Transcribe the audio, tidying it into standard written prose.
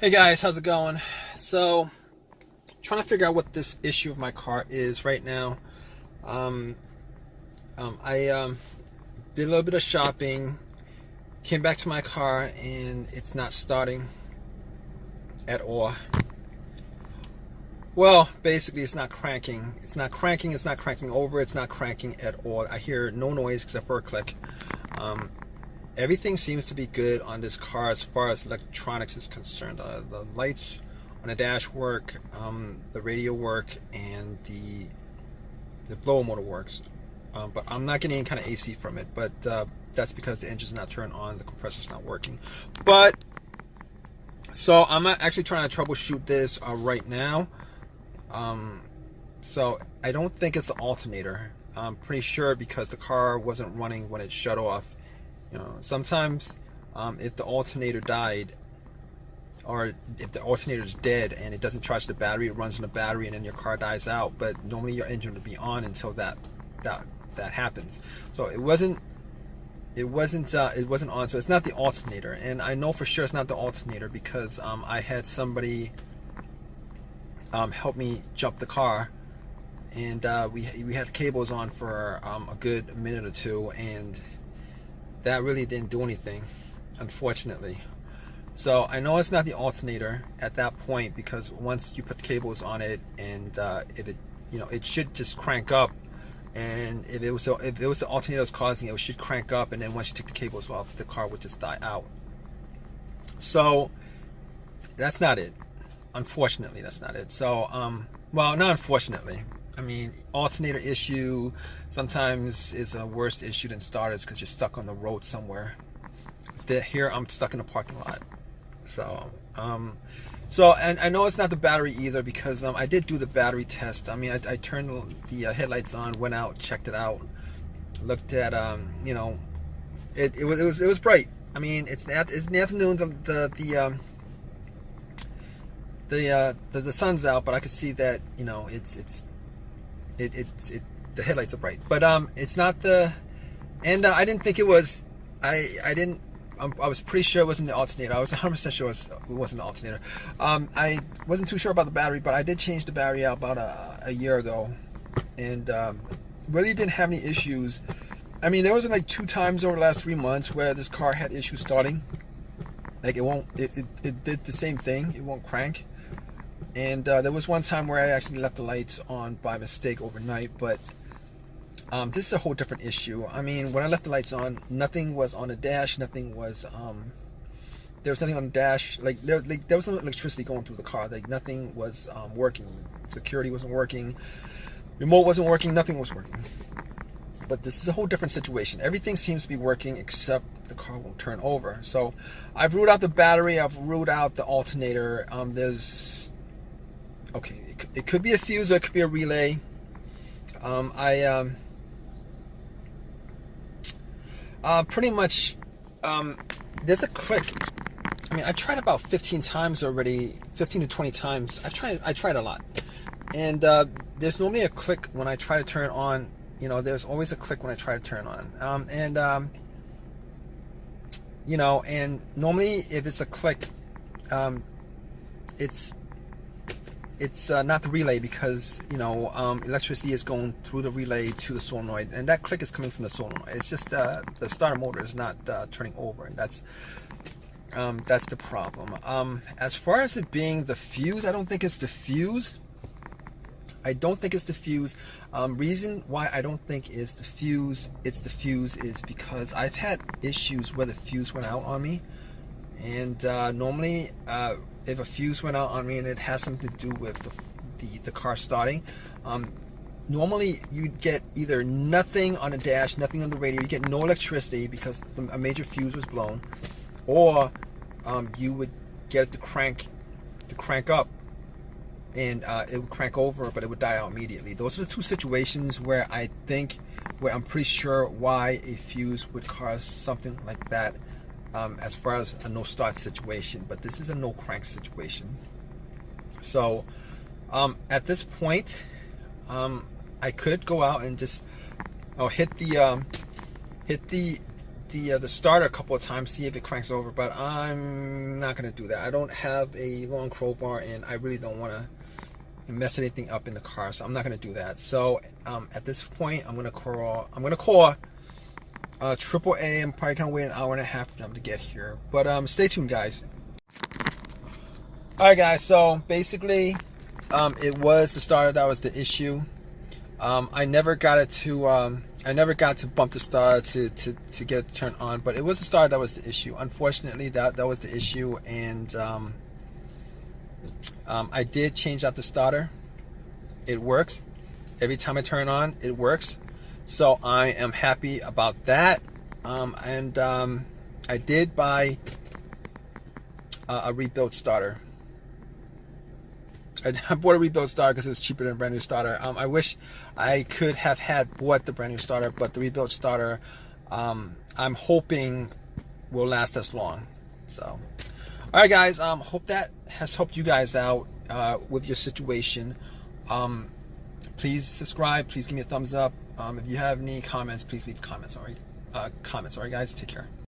Hey guys, how's it going? So, trying to figure out what this issue of my car is right now. I did a little bit of shopping, came back to my car, and it's not starting at all. Well, basically, it's not cranking. It's not cranking. It's not cranking over. It's not cranking at all. I hear no noise except for a click. Everything seems to be good on this car as far as electronics is concerned. The lights on the dash work, the radio work, and the blower motor works. But I'm not getting any kind of AC from it. But that's because the engine's not turned on, the compressor's not working. But so I'm actually trying to troubleshoot this right now. So I don't think it's the alternator. I'm pretty sure because the car wasn't running when it shut off. You know, sometimes if the alternator died, or if the alternator is dead and it doesn't charge the battery, it runs on the battery and then your car dies out. But normally your engine will be on until that happens. So it wasn't on. So it's not the alternator, and I know for sure it's not the alternator because I had somebody help me jump the car, and we had cables on for a good minute or two, and that really didn't do anything, unfortunately. So I know it's not the alternator at that point, because once you put the cables on it, and it should just crank up, and if it was the alternator that's causing it, it should crank up, and then once you take the cables off, the car would just die out. So that's not it. Unfortunately, that's not it. So well, not unfortunately. I mean, alternator issue sometimes is a worse issue than starters because you're stuck on the road somewhere. Here I'm stuck in a parking lot. So and I know it's not the battery either, because I did do the battery test. I mean, I turned the headlights on, went out, checked it out, looked at it was bright. I mean, it's in the afternoon. The sun's out, but I could see that the headlights are bright, but it's not the, and I didn't think it was. I was pretty sure it wasn't the alternator. I was 100% sure it wasn't the alternator. I wasn't too sure about the battery, but I did change the battery out about a year ago, and really didn't have any issues. I mean, there was like 2 times over the last 3 months where this car had issues starting. Like it did the same thing. It won't crank. And there was one time where I actually left the lights on by mistake overnight, but this is a whole different issue. I mean, when I left the lights on, nothing was on the dash, nothing was, there was nothing on the dash, there was no electricity going through the car, like nothing was working. Security wasn't working, remote wasn't working, nothing was working. But this is a whole different situation. Everything seems to be working except the car won't turn over. So I've ruled out the battery, I've ruled out the alternator. Okay, it could be a fuse or it could be a relay. Pretty much, there's a click. I mean, I tried about 15 times already, 15 to 20 times. I tried a lot. And there's normally a click when I try to turn on. There's always a click when I try to turn on. And normally if it's a click, it's not the relay, because electricity is going through the relay to the solenoid, and that click is coming from the solenoid. It's just the starter motor is not turning over, and that's the problem. As far as it being the fuse, I don't think it's the fuse. Reason why I don't think it's the fuse is because I've had issues where the fuse went out on me, and normally if a fuse went out on me and it has something to do with the car starting, normally you get either nothing on the dash, nothing on the radio, you get no electricity because a major fuse was blown, or you would get it to crank up, and it would crank over, but it would die out immediately. Those are the 2 situations where I'm pretty sure why a fuse would cause something like that. As far as a no start situation, but this is a no crank situation. So at this point, I could go out and just hit the the starter a couple of times, see if it cranks over, but I'm not gonna do that. I don't have a long crowbar, and I really don't want to mess anything up in the car, so I'm not gonna do that. So at this point, I'm gonna call AAA. I'm probably gonna wait an hour and a half for them to get here, but stay tuned, guys. All right, guys. So basically, it was the starter that was the issue. I never got to bump the starter to get it turned on, but it was the starter that was the issue. Unfortunately, that was the issue, and I did change out the starter. It works. Every time I turn it on, it works. So I am happy about that. I did buy a rebuilt starter. I bought a rebuilt starter because it was cheaper than a brand new starter. I wish I could have bought the brand new starter, but the rebuilt starter, I'm hoping will last us long. So, all right, guys. Hope that has helped you guys out with your situation. Please subscribe. Please give me a thumbs up. If you have any comments, please leave comments. All right, guys. Take care.